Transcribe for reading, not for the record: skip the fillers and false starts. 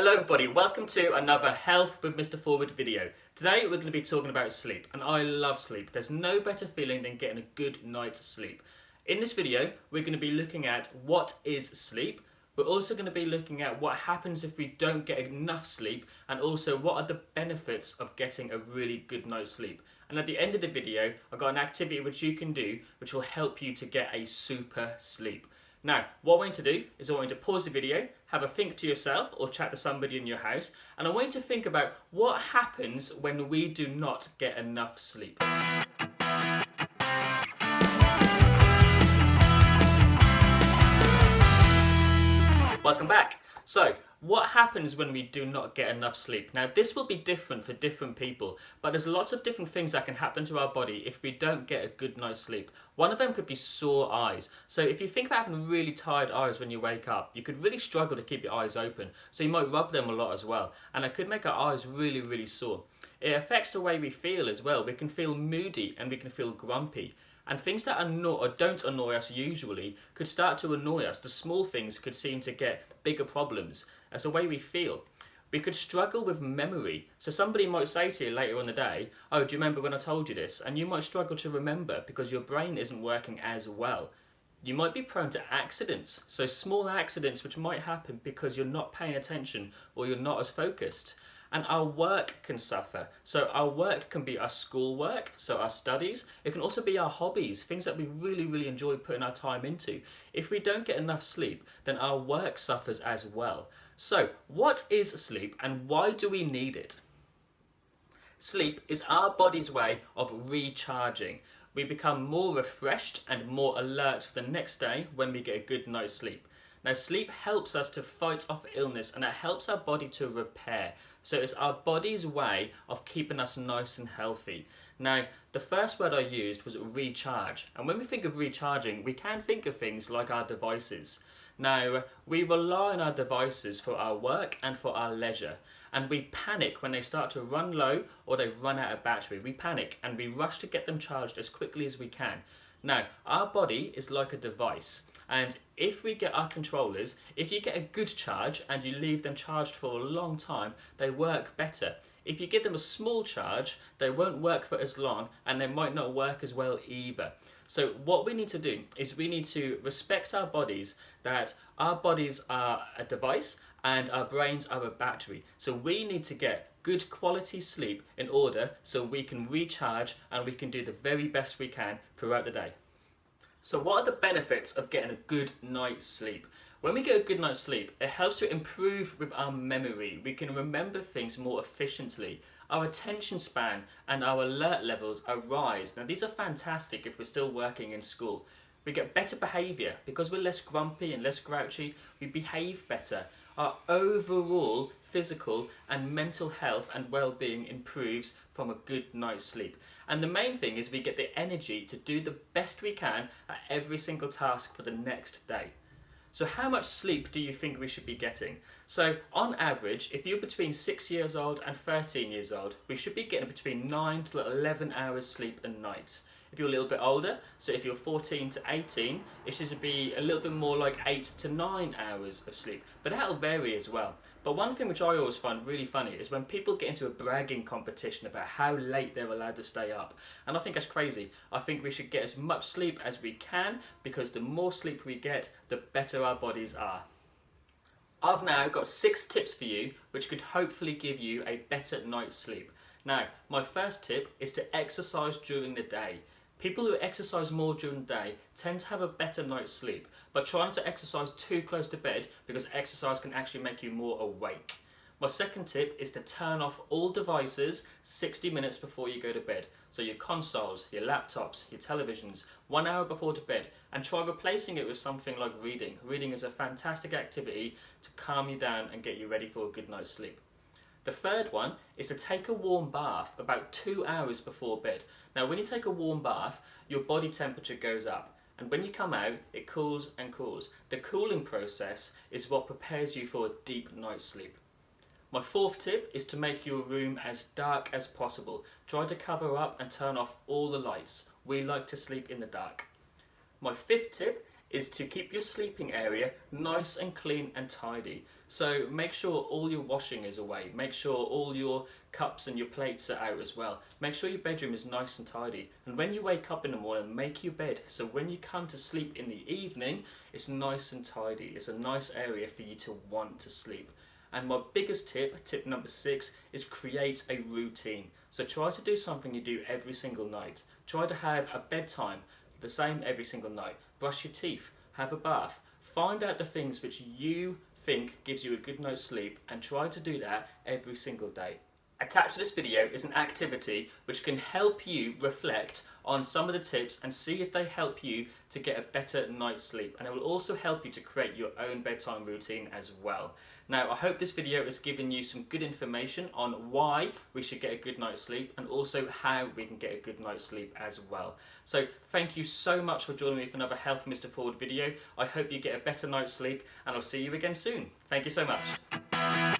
Hello everybody, welcome to another Health with Mr Forwood video. Today we're going to be talking about sleep, and I love sleep. There's no better feeling than getting a good night's sleep. In this video we're going to be looking at what is sleep. We're also going to be looking at what happens if we don't get enough sleep, and also what are the benefits of getting a really good night's sleep. And at the end of the video I've got an activity which you can do which will help you to get a super sleep. Now, what I want you to do is I want you to pause the video, have a think to yourself or chat to somebody in your house, and I want you to think about what happens when we do not get enough sleep. Welcome back. So, what happens when we do not get enough sleep? Now, this will be different for different people, but there's lots of different things that can happen to our body if we don't get a good night's sleep. One of them could be sore eyes. So if you think about having really tired eyes when you wake up, you could really struggle to keep your eyes open. So you might rub them a lot as well, and it could make our eyes really sore. It affects the way we feel as well. We can feel moody and we can feel grumpy. And things that annoy or don't annoy us usually could start to annoy us. The small things could seem to get bigger problems as the way we feel. We could struggle with memory. So somebody might say to you later in the day, oh, do you remember when I told you this? And you might struggle to remember because your brain isn't working as well. You might be prone to accidents. So small accidents which might happen because you're not paying attention or you're not as focused. And our work can suffer. So our work can be our school work, so our studies. It can also be our hobbies, things that we really enjoy putting our time into. If we don't get enough sleep, then our work suffers as well. So what is sleep and why do we need it? Sleep is our body's way of recharging. We become more refreshed and more alert for the next day when we get a good night's sleep. Now, sleep helps us to fight off illness and it helps our body to repair. So it's our body's way of keeping us nice and healthy. Now, the first word I used was recharge. And when we think of recharging, we can think of things like our devices. Now, we rely on our devices for our work and for our leisure. And we panic when they start to run low or they run out of battery. We panic and we rush to get them charged as quickly as we can. Now, our body is like a device, and if we get our controllers, if you get a good charge and you leave them charged for a long time, they work better. If you give them a small charge, they won't work for as long and they might not work as well either. So what we need to do is we need to respect our bodies, that our bodies are a device and our brains are a battery. So we need to get good quality sleep in order so we can recharge and we can do the very best we can throughout the day. So what are the benefits of getting a good night's sleep? When we get a good night's sleep, it helps to improve with our memory. We can remember things more efficiently. Our attention span and our alert levels arise. Now these are fantastic if we're still working in school. We get better behaviour because we're less grumpy and less grouchy. We behave better. Our overall physical and mental health and well-being improves from a good night's sleep. And the main thing is we get the energy to do the best we can at every single task for the next day. So how much sleep do you think we should be getting? So on average, if you're between 6 years old and 13 years old, we should be getting between 9 to 11 hours sleep a night. If you're a little bit older, so if you're 14 to 18, it should be a little bit more like 8 to 9 hours of sleep, but that'll vary as well. But one thing which I always find really funny is when people get into a bragging competition about how late they're allowed to stay up. And I think that's crazy. I think we should get as much sleep as we can, because the more sleep we get, the better our bodies are. I've now got 6 tips for you which could hopefully give you a better night's sleep. Now, my first tip is to exercise during the day. People who exercise more during the day tend to have a better night's sleep, but try not to exercise too close to bed because exercise can actually make you more awake. My second tip is to turn off all devices 60 minutes before you go to bed. So your consoles, your laptops, your televisions, 1 hour before to bed, and try replacing it with something like reading. Reading is a fantastic activity to calm you down and get you ready for a good night's sleep. The third one is to take a warm bath about 2 hours before bed. Now when you take a warm bath, your body temperature goes up, and when you come out, it cools and cools. The cooling process is what prepares you for a deep night's sleep. My fourth tip is to make your room as dark as possible. Try to cover up and turn off all the lights. We like to sleep in the dark. My fifth tip is to keep your sleeping area nice and clean and tidy. So make sure all your washing is away, make sure all your cups and your plates are out as well. Make sure your bedroom is nice and tidy, and when you wake up in the morning, make your bed so when you come to sleep in the evening, it's nice and tidy. It's a nice area for you to want to sleep. And my biggest tip number 6, is create a routine. So try to do something you do every single night. Try to have a bedtime the same every single night. Brush your teeth, have a bath. Find out the things which you think gives you a good night's sleep and try to do that every single day. Attached to this video is an activity which can help you reflect on some of the tips and see if they help you to get a better night's sleep, and it will also help you to create your own bedtime routine as well. Now, I hope this video has given you some good information on why we should get a good night's sleep and also how we can get a good night's sleep as well. So thank you so much for joining me for another Health Mr Forward video. I hope you get a better night's sleep and I'll see you again soon. Thank you so much.